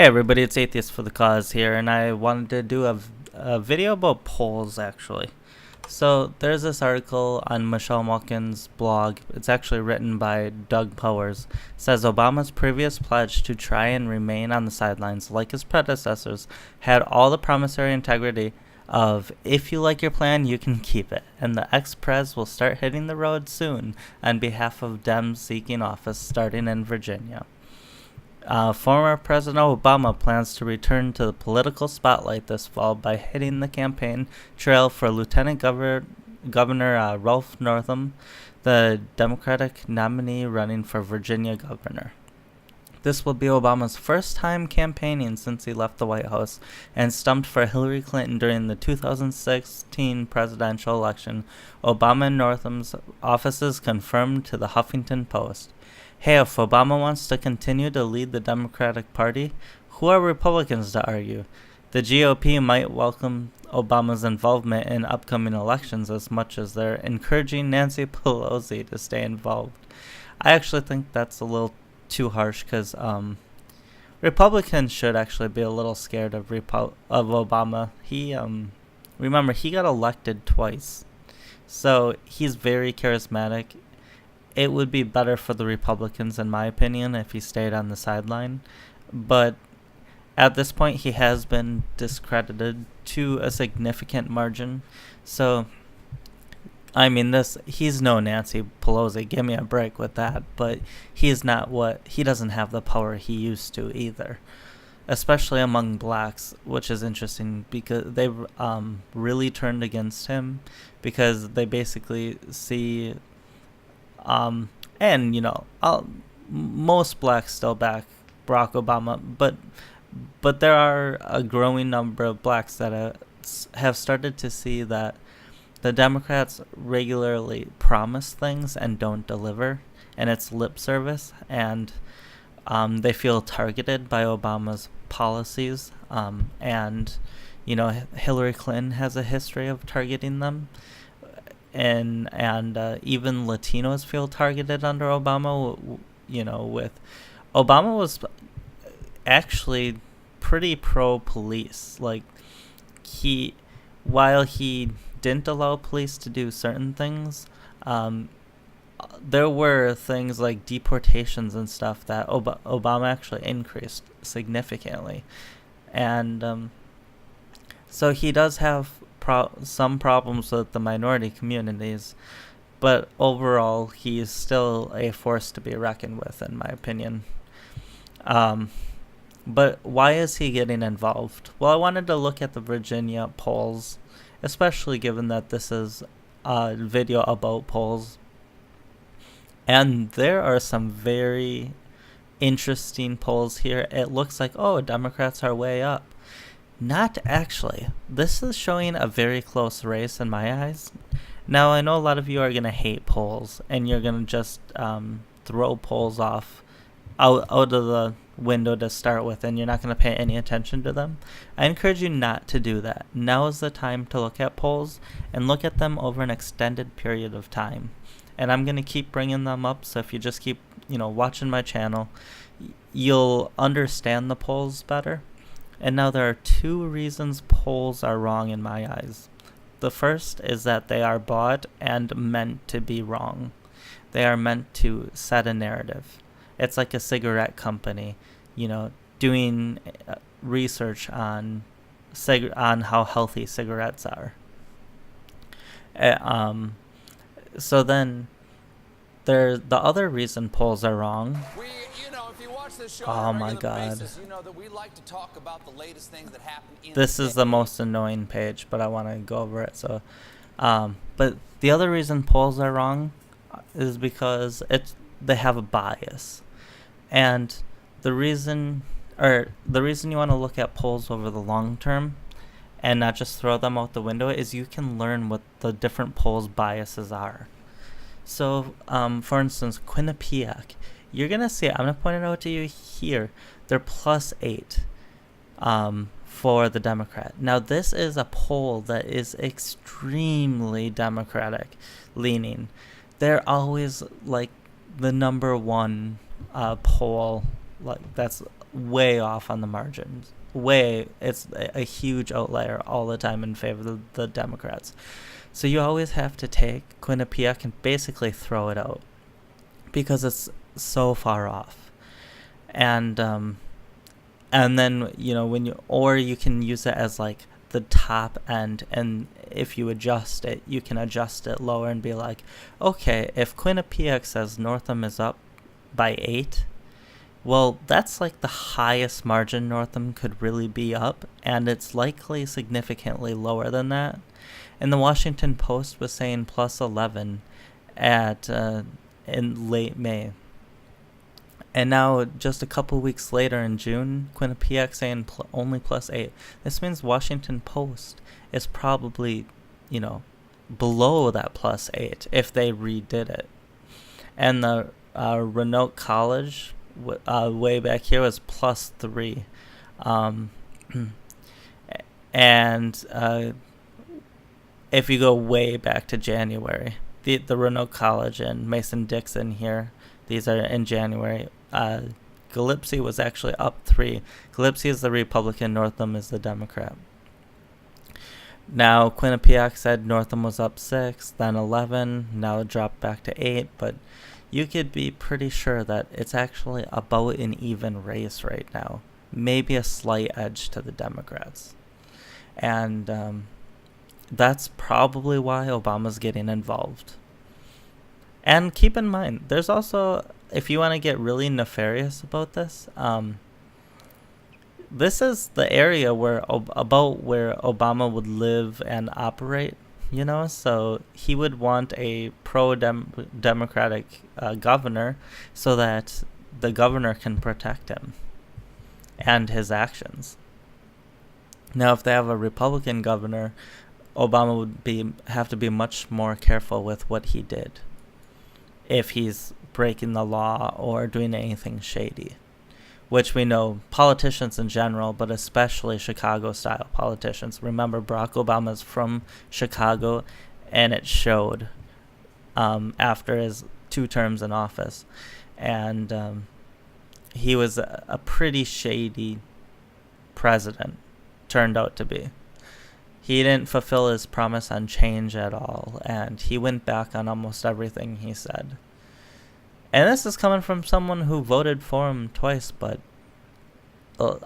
Hey everybody, it's Atheist for the Cause here, and I wanted to do a video about polls actually. So there's this article on Michelle Malkin's blog. It's actually written by Doug Powers. It says Obama's previous pledge to try and remain on the sidelines, like his predecessors, had all the promissory integrity of if you like your plan, you can keep it, and the ex-pres will start hitting the road soon on behalf of Dems seeking office, starting in Virginia. Former President Obama plans to return to the political spotlight this fall by hitting the campaign trail for Lieutenant Governor Ralph Northam, the Democratic nominee running for Virginia governor. This will be Obama's first time campaigning since he left the White House and stumped for Hillary Clinton during the 2016 presidential election. Obama and Northam's offices confirmed to the Huffington Post. Hey, if Obama wants to continue to lead the Democratic Party, who are Republicans to argue? The GOP might welcome Obama's involvement in upcoming elections as much as they're encouraging Nancy Pelosi to stay involved. I actually think that's a little too harsh because Republicans should actually be a little scared of Obama. Remember, he got elected twice, so he's very charismatic. It would be better for the Republicans, in my opinion, if he stayed on the sideline. But at this point, he has been discredited to a significant margin. So, I mean, he's no Nancy Pelosi. Give me a break with that. But he doesn't have the power he used to either. Especially among blacks, which is interesting because they've really turned against him because they basically see... most blacks still back Barack Obama, but there are a growing number of blacks that have started to see that the Democrats regularly promise things and don't deliver, and it's lip service, and they feel targeted by Obama's policies, and Hillary Clinton has a history of targeting them. And even Latinos feel targeted under Obama. With Obama was actually pretty pro-police. Like while he didn't allow police to do certain things, there were things like deportations and stuff that Obama actually increased significantly, and so he does have some problems with the minority communities, but overall he's still a force to be reckoned with, in my opinion. But why is he getting involved? Well, I wanted to look at the Virginia polls, especially given that this is a video about polls, and there are some very interesting polls here. It looks like, Democrats are way up. Not actually. This is showing a very close race in my eyes. Now, I know a lot of you are going to hate polls, and you're going to just throw polls out of the window to start with, and you're not going to pay any attention to them. I encourage you not to do that. Now is the time to look at polls, and look at them over an extended period of time. And I'm going to keep bringing them up, so if you just keep watching my channel, you'll understand the polls better. And now there are two reasons polls are wrong in my eyes. The first is that they are bought and meant to be wrong. They are meant to set a narrative. It's like a cigarette company, doing research on how healthy cigarettes are. So then the other reason polls are wrong. Oh my God. This is the most annoying page, but I want to go over it. So, but the other reason polls are wrong is because they have a bias, and the reason you want to look at polls over the long term and not just throw them out the window is you can learn what the different polls' biases are. So, for instance, Quinnipiac. You're going to see it. I'm going to point it out to you here. They're +8 for the Democrat. Now, this is a poll that is extremely Democratic leaning. They're always like the number one poll. Like that's way off on the margins. Way, it's a huge outlier all the time in favor of the Democrats. So you always have to take Quinnipiac and basically throw it out because it's so far off. And then, when you can use it as like the top end, and if you adjust it, you can adjust it lower and be like, okay, if Quinnipiac says Northam is up by 8, well, that's like the highest margin Northam could really be up, and it's likely significantly lower than that. And the Washington Post was saying plus 11 in late May. And now, just a couple weeks later in June, Quinnipiac saying only plus 8. This means Washington Post is probably, below that plus 8 if they redid it. And the Renault College, way back here, was plus 3. And if you go way back to January, the Renault College and Mason-Dixon here, these are in January. Gillespie was actually up 3. Gillespie is the Republican, Northam is the Democrat. Now, Quinnipiac said Northam was up 6, then 11, now it dropped back to 8, but you could be pretty sure that it's actually about an even race right now. Maybe a slight edge to the Democrats. And that's probably why Obama's getting involved. And keep in mind, there's also, if you want to get really nefarious about this, this is the area where Obama would live and operate, so he would want a pro-democratic governor so that the governor can protect him and his actions. Now, if they have a Republican governor, Obama would have to be much more careful with what he did if he's breaking the law or doing anything shady, which we know politicians in general, but especially Chicago-style politicians. Remember, Barack Obama's from Chicago, and it showed after his 2 terms in office. And he was a pretty shady president, turned out to be. He didn't fulfill his promise on change at all, and he went back on almost everything he said. And this is coming from someone who voted for him twice, but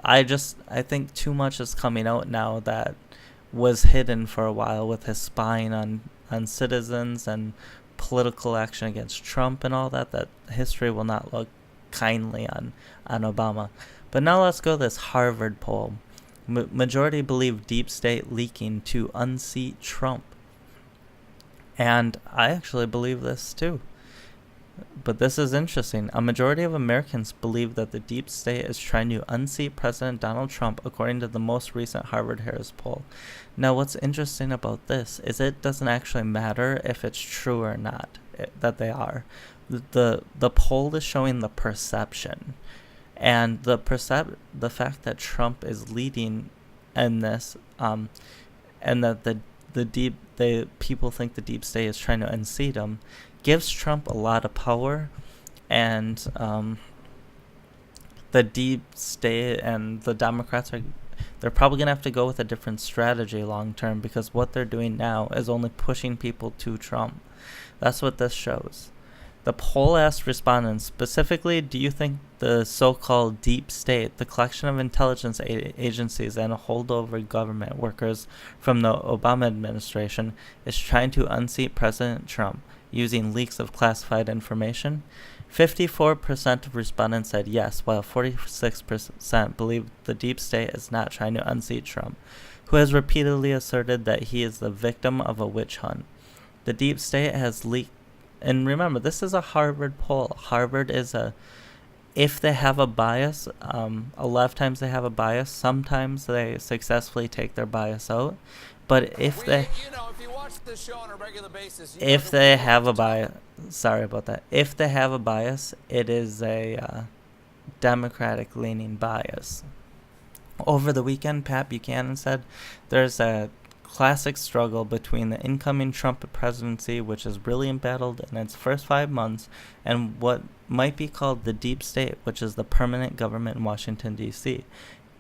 I think too much is coming out now that was hidden for a while with his spying on citizens and political action against Trump and all that history will not look kindly on Obama. But now let's go to this Harvard poll. Majority believe deep state leaking to unseat Trump. And I actually believe this too. But this is interesting. A majority of Americans believe that the deep state is trying to unseat President Donald Trump, according to the most recent Harvard-Harris poll. Now, what's interesting about this is it doesn't actually matter if it's true or not that they are. The poll is showing the perception. And the fact that Trump is leading in this, and that the people think the deep state is trying to unseat him, gives Trump a lot of power, and the deep state and the Democrats they're probably gonna have to go with a different strategy long term, because what they're doing now is only pushing people to Trump. That's what this shows. The poll asked respondents specifically, do you think the so-called deep state, the collection of intelligence agencies and holdover government workers from the Obama administration, is trying to unseat President Trump using leaks of classified information? 54% of respondents said yes, while 46% believe the deep state is not trying to unseat Trump, who has repeatedly asserted that he is the victim of a witch hunt. The deep state has leaked. And remember, this is a Harvard poll. Harvard is if they have a bias, a lot of times they have a bias. Sometimes they successfully take their bias out. But if they watch this show on a regular basis, if they have a bias, sorry about that. If they have a bias, it is a Democratic-leaning bias. Over the weekend, Pat Buchanan said there's a classic struggle between the incoming Trump presidency, which is really embattled in its first 5 months, and what might be called the deep state, which is the permanent government in Washington, D.C.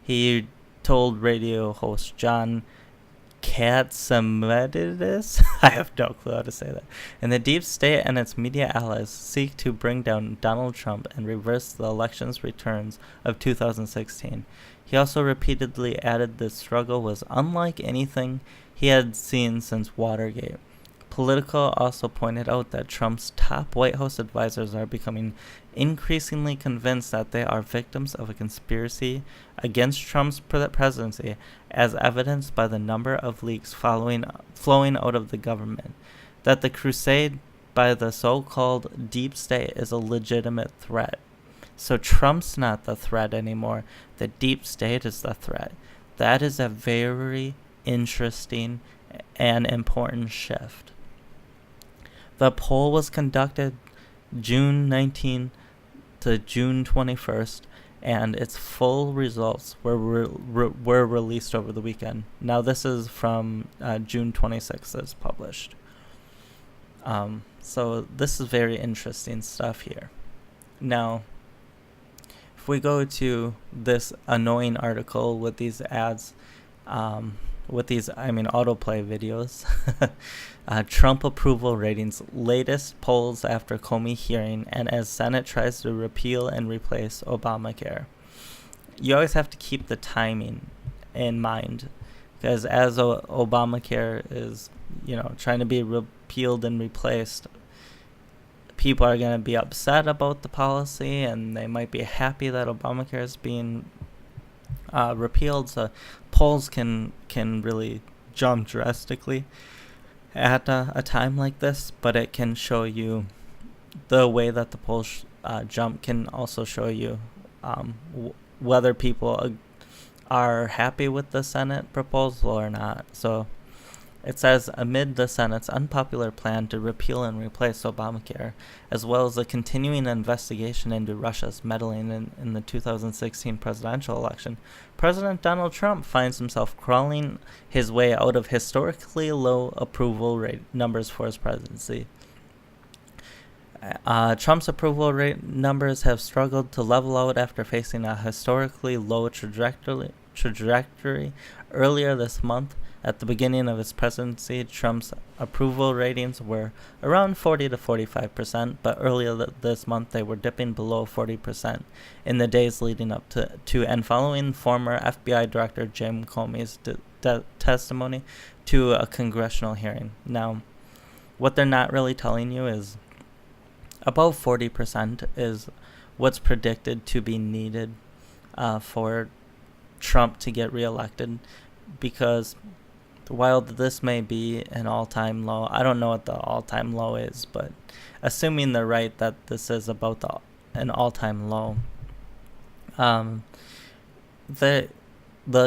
He told radio host John Catsimatidis, I have no clue how to say that, and the deep state and its media allies seek to bring down Donald Trump and reverse the election's returns of 2016. He also repeatedly added the struggle was unlike anything he had seen since Watergate. Politico also pointed out that Trump's top White House advisors are becoming increasingly convinced that they are victims of a conspiracy against Trump's presidency, as evidenced by the number of leaks flowing out of the government, that the crusade by the so-called deep state is a legitimate threat. So Trump's not the threat anymore. The deep state is the threat. That is a very interesting and important shift. The poll was conducted June 19 to June 21st, and its full results were released over the weekend. Now this is from June 26th, it's published. So this is very interesting stuff here. Now, if we go to this annoying article with these ads, autoplay videos, Trump approval ratings, latest polls after Comey hearing, and as Senate tries to repeal and replace Obamacare. You always have to keep the timing in mind, because as Obamacare is, trying to be repealed and replaced, people are going to be upset about the policy, and they might be happy that Obamacare is being repealed. So polls can really jump drastically at a time like this, but it can show you the way that the polls jump can also show you whether people are happy with the Senate proposal or not. So it says, amid the Senate's unpopular plan to repeal and replace Obamacare, as well as a continuing investigation into Russia's meddling in the 2016 presidential election, President Donald Trump finds himself crawling his way out of historically low approval rate numbers for his presidency. Trump's approval rate numbers have struggled to level out after facing a historically low trajectory earlier this month. At the beginning of his presidency, Trump's approval ratings were around 40 to 45%, but earlier this month they were dipping below 40% in the days leading up to and following former FBI Director Jim Comey's testimony to a congressional hearing. Now, what they're not really telling you is about 40% is what's predicted to be needed for Trump to get reelected, because while this may be an all-time low, I don't know what the all-time low is, but assuming they're right that this is about an all-time low, the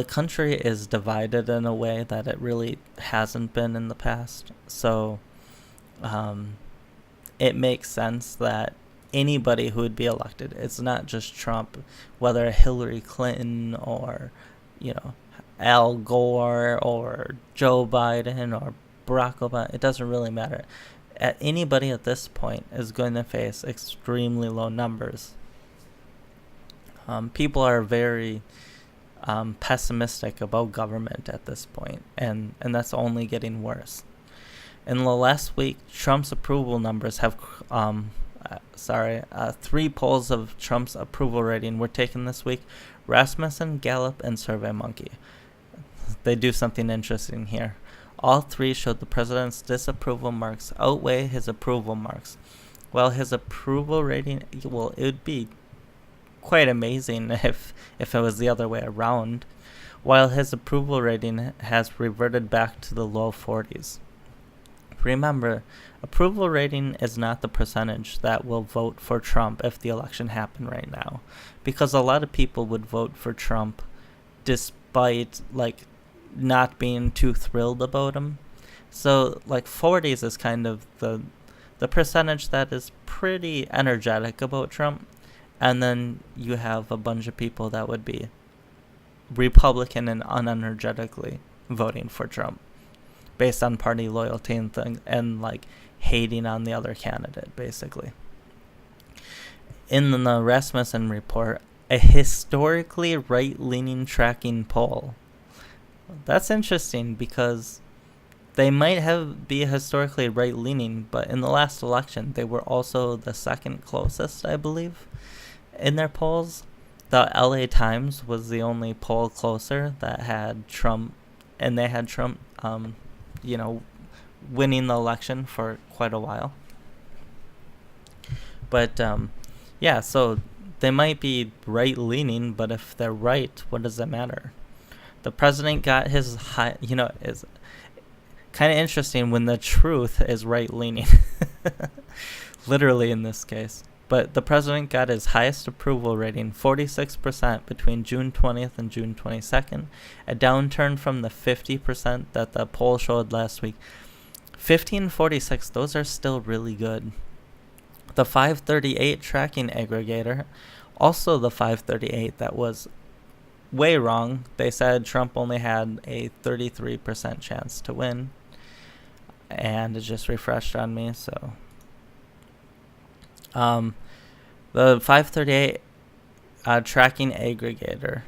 country is divided in a way that it really hasn't been in the past. So it makes sense that anybody who would be elected, it's not just Trump, whether Hillary Clinton or, Al Gore or Joe Biden or Barack Obama, it doesn't really matter. Anybody at this point is going to face extremely low numbers. People are very pessimistic about government at this point, and that's only getting worse. In the last week, Trump's approval numbers have 3 polls of Trump's approval rating were taken this week: Rasmussen, Gallup, and SurveyMonkey. They do something interesting here. All 3 showed the president's disapproval marks outweigh his approval marks. While his approval rating, it would be quite amazing if it was the other way around, while his approval rating has reverted back to the low 40s. Remember, approval rating is not the percentage that will vote for Trump if the election happened right now, because a lot of people would vote for Trump despite not being too thrilled about him. So 40s is kind of the percentage that is pretty energetic about Trump, and then you have a bunch of people that would be Republican and unenergetically voting for Trump. based on party loyalty and like hating on the other candidate, basically. In the Rasmussen report, a historically right-leaning tracking poll. That's interesting because they might be historically right-leaning, but in the last election, they were also the second closest, I believe, in their polls. The LA Times was the only poll closer that had Trump, and they had Trump, winning the election for quite a while. But, so they might be right-leaning, but if they're right, what does it matter? The president got his high, is kind of interesting when the truth is right-leaning. Literally in this case. But the president got his highest approval rating, 46%, between June 20th and June 22nd, a downturn from the 50% that the poll showed last week. 1546, those are still really good. The 538 tracking aggregator, also the 538, that was way wrong. They said Trump only had a 33% chance to win. And it just refreshed on me, so. The 538 tracking aggregator,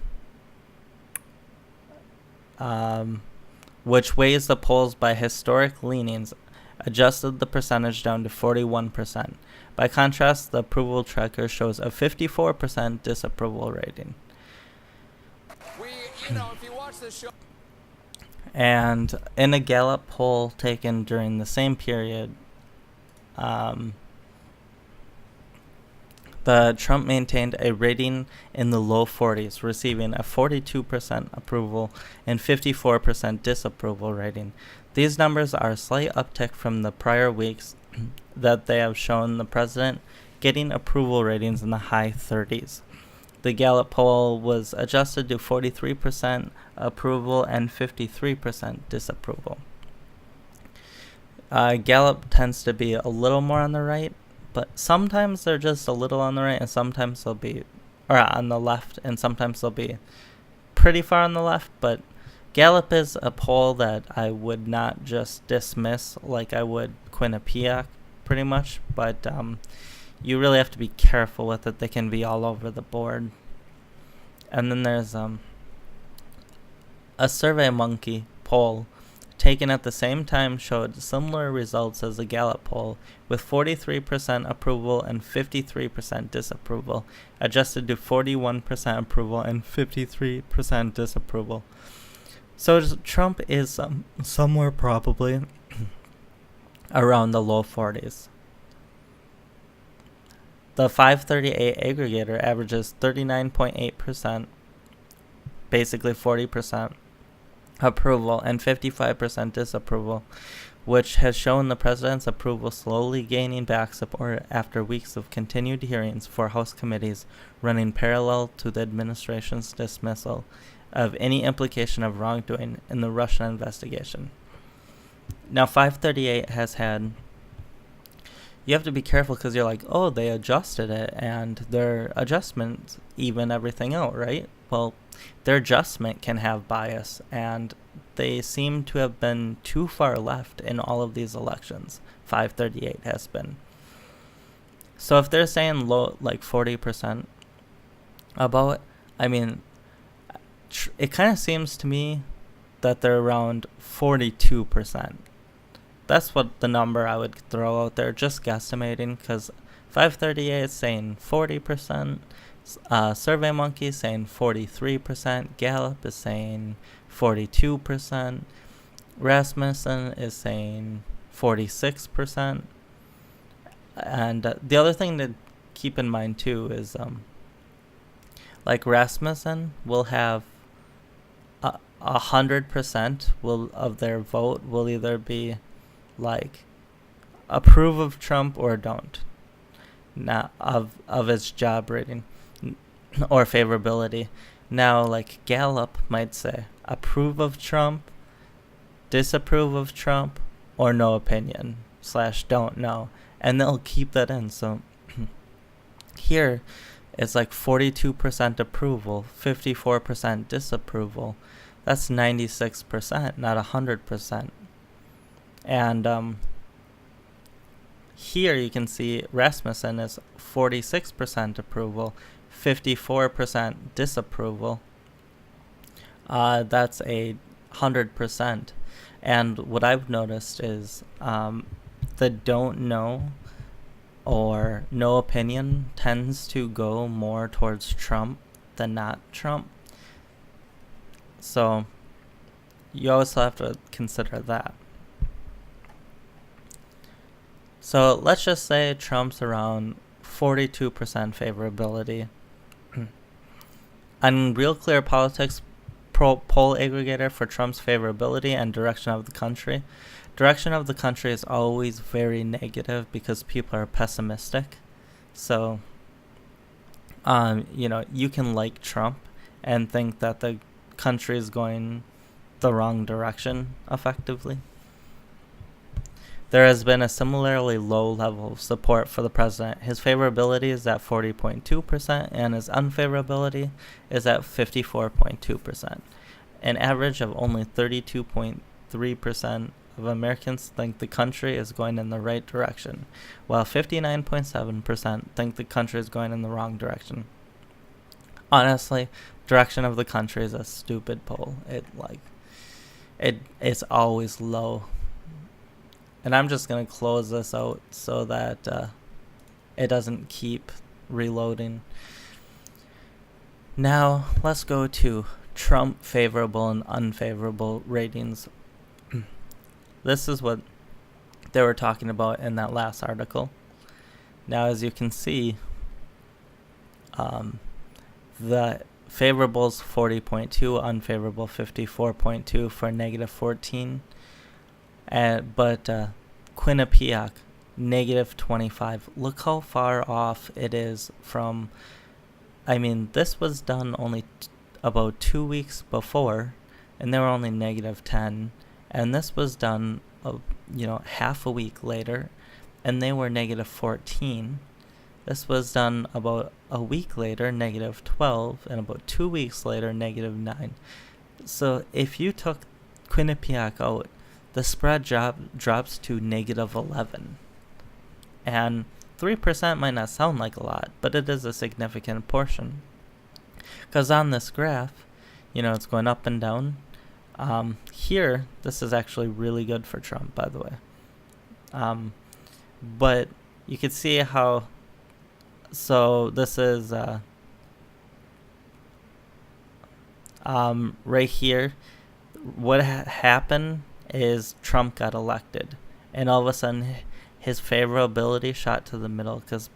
which weighs the polls by historic leanings, adjusted the percentage down to 41%. By contrast, the approval tracker shows a 54% disapproval rating. If you watch this show. And in a Gallup poll taken during the same period, the Trump maintained a rating in the low 40s, receiving a 42% approval and 54% disapproval rating. These numbers are a slight uptick from the prior weeks that they have shown the president getting approval ratings in the high 30s. The Gallup poll was adjusted to 43% approval and 53% disapproval. Gallup tends to be a little more on the right, but sometimes they're just a little on the right, and sometimes they'll be on the left, and sometimes they'll be pretty far on the left. But Gallup is a poll that I would not just dismiss like I would Quinnipiac, pretty much. But you really have to be careful with it. They can be all over the board. And then there's a SurveyMonkey poll taken at the same time showed similar results as the Gallup poll, with 43% approval and 53% disapproval, adjusted to 41% approval and 53% disapproval. So Trump is somewhere probably around the low 40s. The 538 aggregator averages 39.8%, basically 40%, approval and 55% disapproval, which has shown the president's approval slowly gaining back support after weeks of continued hearings for House committees running parallel to the administration's dismissal of any implication of wrongdoing in the Russia investigation. Now, 538 has had... You have to be careful because you're like, oh, they adjusted it, and their adjustments even everything out, right? Well, their adjustment can have bias, and they seem to have been too far left in all of these elections. 538 has been. So if they're saying low, like 40% about, it kind of seems to me that they're around 42%. That's what the number I would throw out there, just guesstimating, because 538 is saying 40%, SurveyMonkey is saying 43%, Gallup is saying 42%, Rasmussen is saying 46%. And the other thing to keep in mind too is, like Rasmussen will have 100% of their vote will either be like approve of Trump or don't, not of his job rating or favorability. Now, like Gallup might say approve of Trump, disapprove of Trump, or no opinion / don't know, and they'll keep that in. So here it's like 42% approval, 54% disapproval. That's 96%, not 100%. And here you can see Rasmussen is 46% approval, 54% disapproval. That's 100%. And what I've noticed is the don't know or no opinion tends to go more towards Trump than not Trump. So you also have to consider that. So let's just say Trump's around 42% favorability. On Real Clear Politics poll aggregator for Trump's favorability and direction of the country, direction of the country is always very negative because people are pessimistic. So, you can like Trump and think that the country is going the wrong direction effectively. There has been a similarly low level of support for the president. His favorability is at 40.2% and his unfavorability is at 54.2%. An average of only 32.3% of Americans think the country is going in the right direction, while 59.7% think the country is going in the wrong direction. Honestly, direction of the country is a stupid poll. It's always low. And I'm just going to close this out so that it doesn't keep reloading. Now, let's go to Trump favorable and unfavorable ratings. This is what they were talking about in that last article. Now, as you can see, the favorable's 40.2, unfavorable 54.2 for negative 14. But Quinnipiac, negative 25. Look how far off it is from. This was done only about 2 weeks before, and they were only negative 10. And this was done, half a week later, and they were negative 14. This was done about a week later, negative 12, and about 2 weeks later, negative 9. So if you took Quinnipiac out, the spread drops to negative 11. And 3% might not sound like a lot, but it is a significant portion. Because on this graph, it's going up and down. Here, this is actually really good for Trump, by the way. But you can see how, so this is right here. What happened is Trump got elected, and all of a sudden his favorability shot to the middle because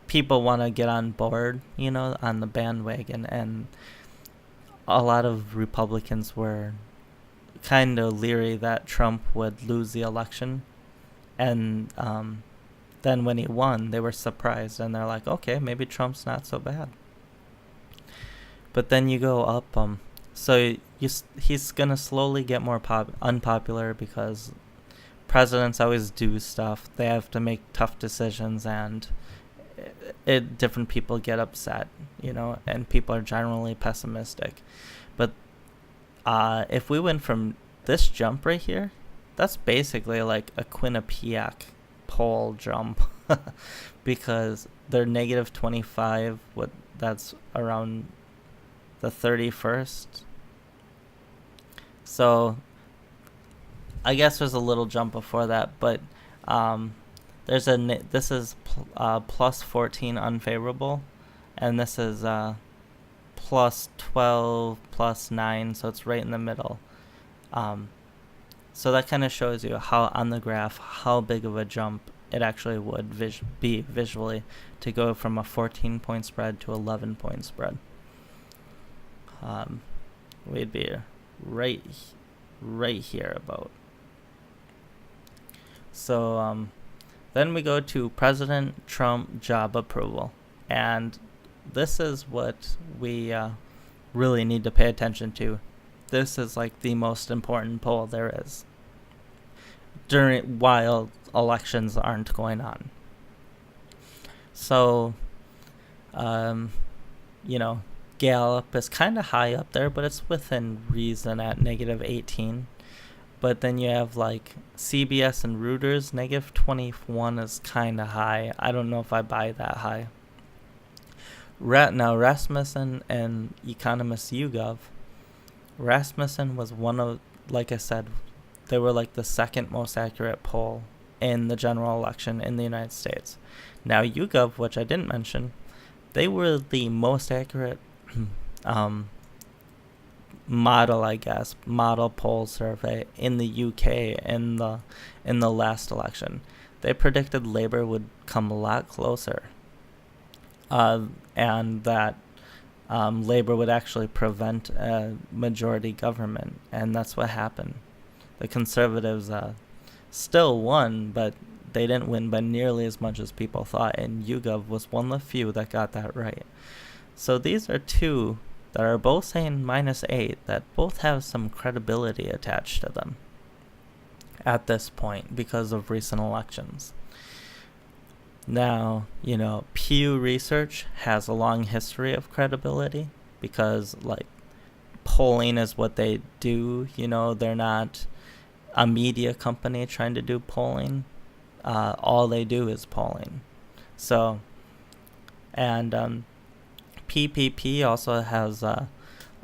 people want to get on board, on the bandwagon, and a lot of Republicans were kind of leery that Trump would lose the election, and then when he won, they were surprised, and they're like, okay, maybe Trump's not so bad. But then you go up, so he's going to slowly get more unpopular because presidents always do stuff. They have to make tough decisions, and different people get upset, and people are generally pessimistic. But if we went from this jump right here, that's basically like a Quinnipiac poll jump because they're negative 25. That's around the 31st. So I guess there's a little jump before that, but this is plus 14 unfavorable, and this is plus 12 plus 9, so it's right in the middle. So that kind of shows you how on the graph how big of a jump it actually would be visually to go from a 14-point spread to 11-point spread. We'd be right here about. So then we go to President Trump job approval, and this is what we really need to pay attention to. This is like the most important poll there is while elections aren't going on. So Gallup is kind of high up there, but it's within reason at negative 18. But then you have like CBS and Reuters, negative 21 is kind of high. I don't know if I buy that high. Now, Rasmussen and economist YouGov. Rasmussen was one of, like I said, they were like the second most accurate poll in the general election in the United States. Now, YouGov, which I didn't mention, they were the most accurate model poll survey in the UK in the last election. They predicted Labour would come a lot closer, and that Labour would actually prevent a majority government, and that's what happened. The Conservatives still won, but they didn't win by nearly as much as people thought, and YouGov was one of the few that got that right. So these are two that are both saying -8, that both have some credibility attached to them at this point because of recent elections. Now, Pew Research has a long history of credibility because, like, polling is what they do. They're not a media company trying to do polling. All they do is polling. So, and PPP also has a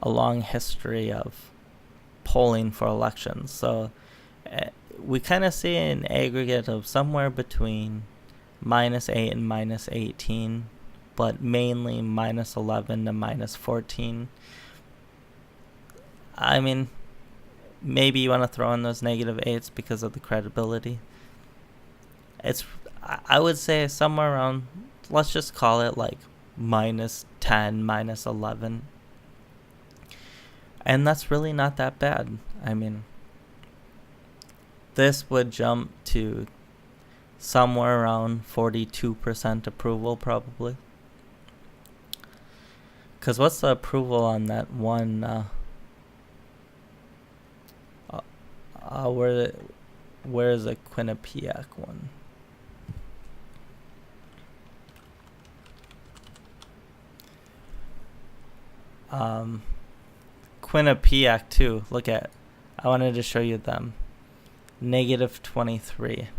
long history of polling for elections. So we kind of see an aggregate of somewhere between -8 and -18, but mainly -11 to -14. I mean, maybe you want to throw in those -8s because of the credibility. I would say somewhere around, let's just call it like -10, -11. And that's really not that bad. I mean, this would jump to somewhere around 42% approval probably. Because what's the approval on that one? Where is the Quinnipiac one? Quinnipiac too. Look at, I wanted to show you them. -23.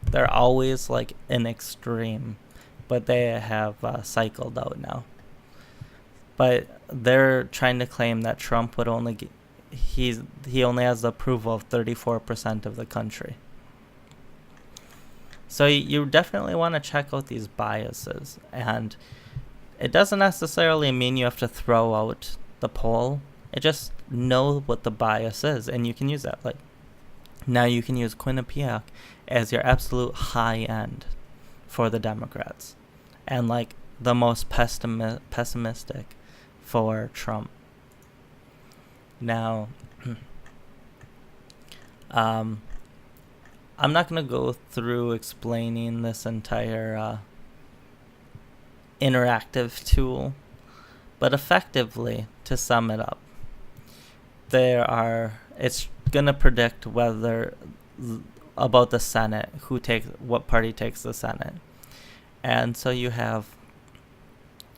They're always like an extreme, but they have cycled out now. But they're trying to claim that Trump would only he only has the approval of 34% of the country. So you definitely want to check out these biases, and it doesn't necessarily mean you have to throw out the poll. It just know what the bias is, and you can use that. Like, now you can use Quinnipiac as your absolute high end for the Democrats, and like the most pessimistic for Trump. Now, I'm not going to go through explaining this entire interactive tool, but effectively, to sum it up, it's going to predict about the Senate, what party takes the Senate. And so you have,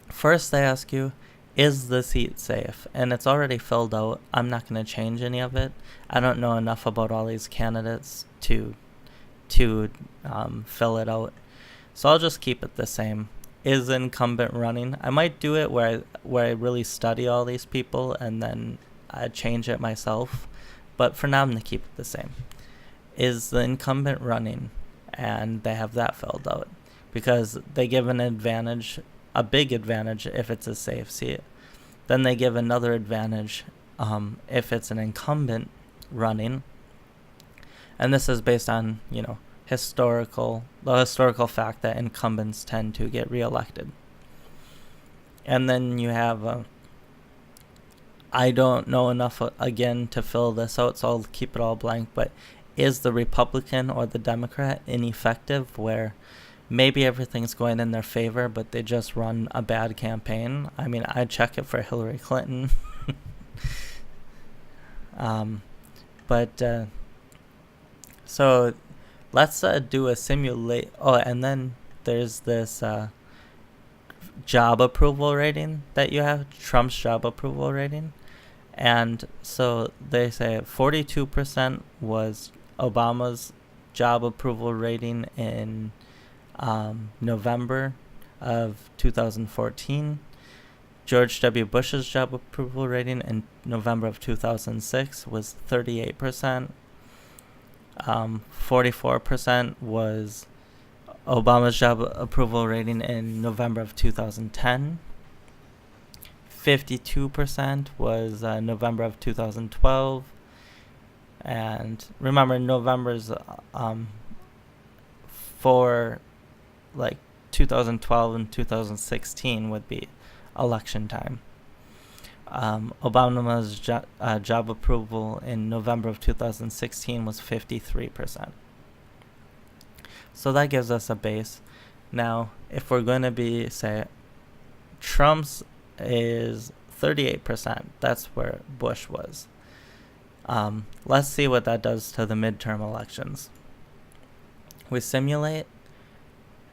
first they ask you, is the seat safe? And it's already filled out. I'm not going to change any of it. I don't know enough about all these candidates to fill it out. So I'll just keep it the same. Is the incumbent running? I might do it where I really study all these people and then I change it myself. But for now, I'm going to keep it the same. Is the incumbent running? And they have that filled out because they give an advantage, a big advantage if it's a safe seat. Then they give another advantage if it's an incumbent running. And this is based on, the historical fact that incumbents tend to get reelected. And then you have, I don't know enough, again, to fill this out, so I'll keep it all blank, but is the Republican or the Democrat ineffective, where maybe everything's going in their favor, but they just run a bad campaign? I mean, I'd check it for Hillary Clinton. So let's do a simulate. Oh, and then there's this job approval rating that you have, Trump's job approval rating. And so they say 42% was Obama's job approval rating in November of 2014. George W. Bush's job approval rating in November of 2006 was 38%. 44% was Obama's job approval rating in November of 2010. 52% was November of 2012. And remember, November's for like 2012 and 2016 would be election time. Obama's job approval in November of 2016 was 53%. So that gives us a base. Now, if we're going to be, say, Trump's is 38%, that's where Bush was. Let's see what that does to the midterm elections. We simulate.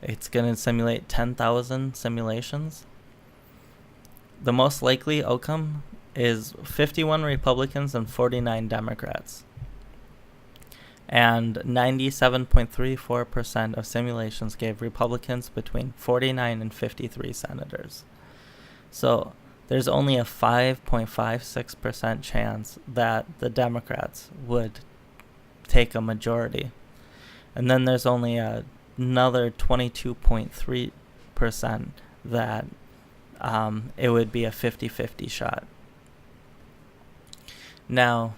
It's going to simulate 10,000 simulations. The most likely outcome is 51 Republicans and 49 Democrats. And 97.34% of simulations gave Republicans between 49 and 53 senators. So there's only a 5.56% chance that the Democrats would take a majority. And then there's only another 22.3% that it would be a 50-50 shot. Now,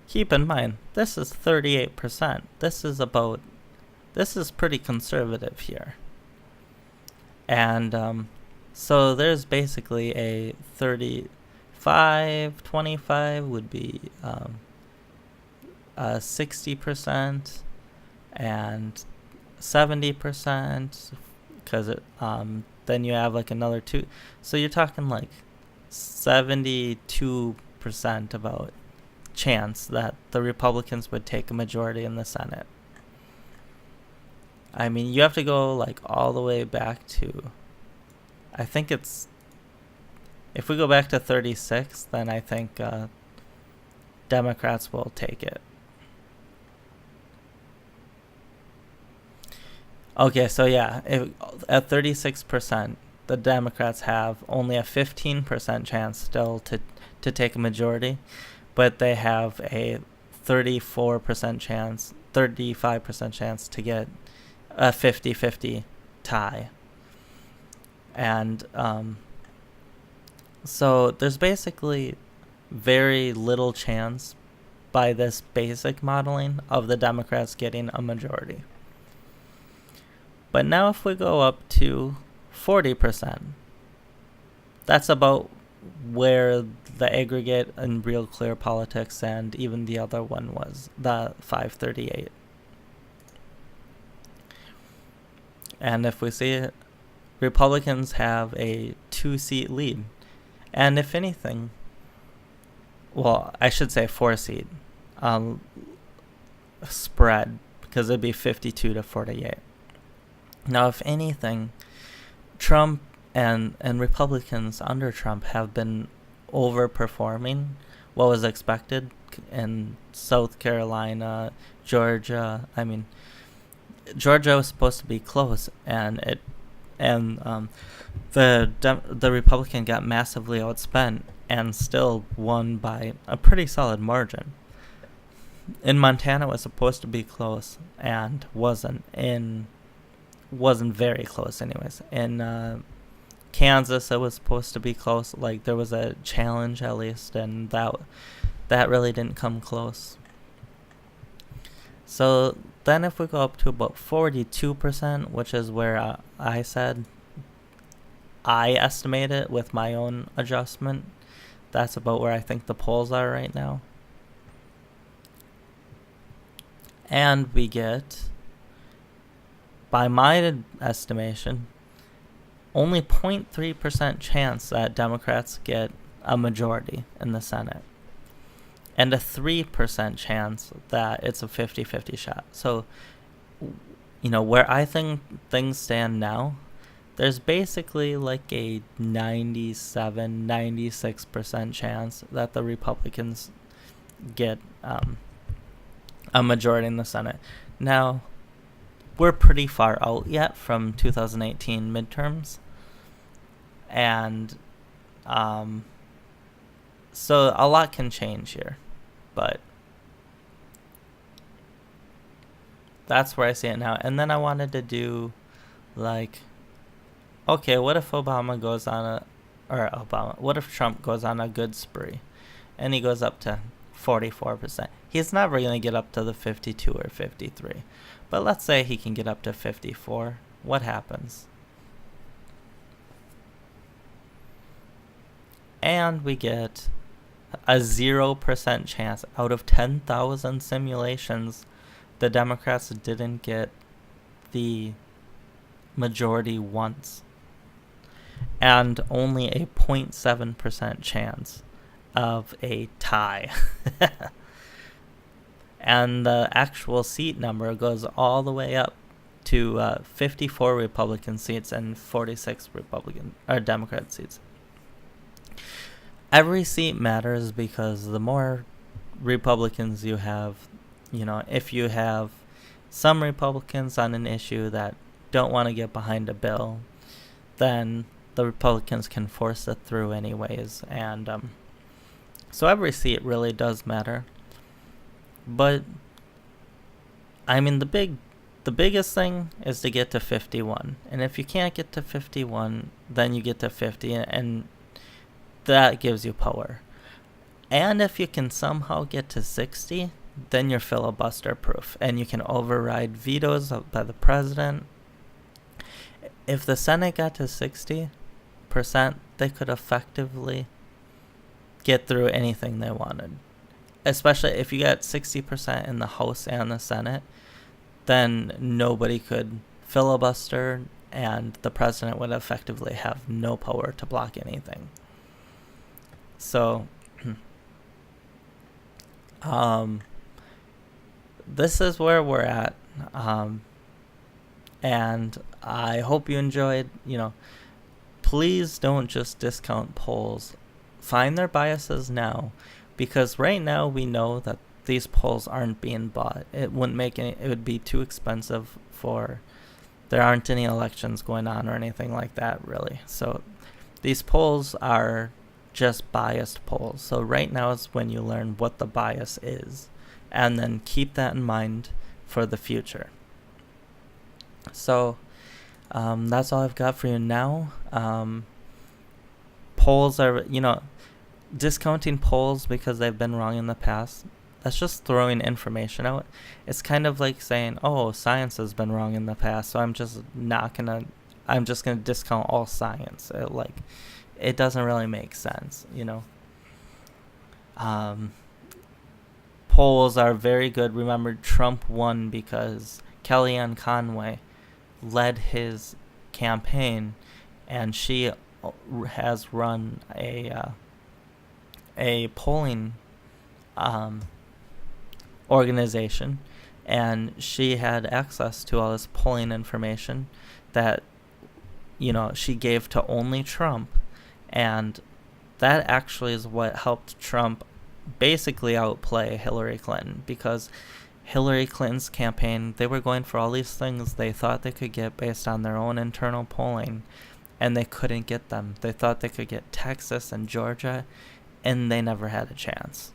keep in mind, this is 38%. This is pretty conservative here. And so there's basically a 35-25 would be 60%, and 70%, because then you have like another 2. So you're talking like 72% about chance that the Republicans would take a majority in the Senate. I mean, you have to go like all the way back to, I think it's, if we go back to 36, then I think Democrats will take it. Okay, so yeah, at 36%, the Democrats have only a 15% chance still to take a majority, but they have a 35% chance to get a 50-50 tie. And so there's basically very little chance by this basic modeling of the Democrats getting a majority. But now if we go up to 40%, that's about where the aggregate in Real Clear Politics and even the other one was, the 538. And if we see it, Republicans have a 2-seat lead. And if anything, well, I should say 4-seat spread, because it'd be 52-48. Now, if anything, Trump and Republicans under Trump have been overperforming what was expected in South Carolina, Georgia. I mean, Georgia was supposed to be close, and the Republican got massively outspent and still won by a pretty solid margin. In Montana, it was supposed to be close and wasn't very close anyways. In Kansas, it was supposed to be close. Like, there was a challenge at least, and that really didn't come close. So then if we go up to about 42%, which is where I said I estimate it with my own adjustment, that's about where I think the polls are right now. And we get, by my estimation, only 0.3% chance that Democrats get a majority in the Senate, and a 3% chance that it's a 50-50 shot. So, where I think things stand now, there's basically like a 96% chance that the Republicans get a majority in the Senate. Now, we're pretty far out yet from 2018 midterms, and so a lot can change here, but that's where I see it now. And then I wanted to do, like, okay, what if what if Trump goes on a good spree, and he goes up to 44%. He's never going to get up to the 52 or 53. But let's say he can get up to 54. What happens? And we get a 0% chance out of 10,000 simulations the Democrats didn't get the majority once. And only a 0.7% chance of a tie. And the actual seat number goes all the way up to 54 Republican seats and 46 Democrat seats. Every seat matters because the more Republicans you have, if you have some Republicans on an issue that don't want to get behind a bill, then the Republicans can force it through anyways. And so every seat really does matter. But I mean, the biggest thing is to get to 51. And if you can't get to 51, then you get to 50, and that gives you power. And if you can somehow get to 60, then you're filibuster proof, and you can override vetoes by the president. If the Senate got to 60%, they could effectively get through anything they wanted. Especially if you got 60% in the House and the Senate, then nobody could filibuster, and the president would effectively have no power to block anything. So, this is where we're at, and I hope you enjoyed. Please don't just discount polls. Find their biases now, because right now we know that these polls aren't being bought. It would be too expensive there aren't any elections going on or anything like that, really. So these polls are just biased polls. So right now is when you learn what the bias is, and then keep that in mind for the future. So that's all I've got for you now. Polls are, discounting polls because they've been wrong in the past, that's just throwing information out. It's kind of like saying, oh, science has been wrong in the past, so I'm just going to discount all science. It doesn't really make sense, Polls are very good. Remember, Trump won because Kellyanne Conway led his campaign, and she has run a polling organization, and she had access to all this polling information that she gave to only Trump, and that actually is what helped Trump basically outplay Hillary Clinton, because Hillary Clinton's campaign, they were going for all these things they thought they could get based on their own internal polling, and they couldn't get them. They thought they could get Texas and Georgia, and they never had a chance.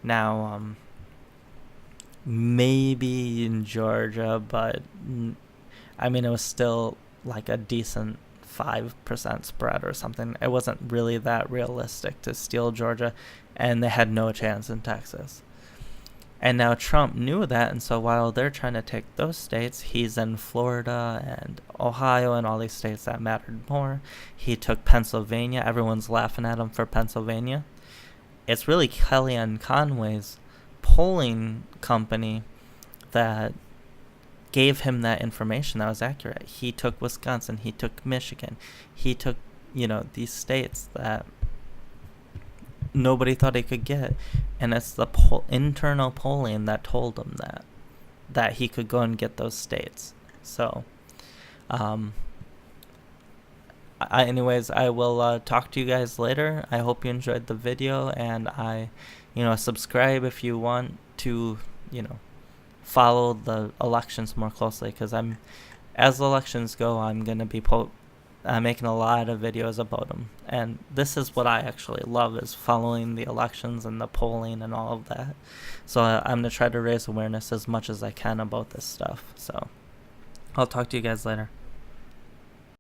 Now, maybe in Georgia, but I mean, it was still like a decent 5% spread or something. It wasn't really that realistic to steal Georgia, and they had no chance in Texas. And now Trump knew that, and so while they're trying to take those states, he's in Florida and Ohio and all these states that mattered more. He took Pennsylvania. Everyone's laughing at him for Pennsylvania. It's really Kellyanne Conway's polling company that gave him that information that was accurate. He took Wisconsin. He took Michigan. He took, these states that nobody thought he could get. And it's the internal polling that told him that he could go and get those states. So, anyways, I will talk to you guys later. I hope you enjoyed the video, and subscribe if you want to, follow the elections more closely, because as elections go, I'm gonna be making a lot of videos about them, and this is what I actually love, is following the elections and the polling and all of that. So I'm gonna try to raise awareness as much as I can about this stuff. So I'll talk to you guys later.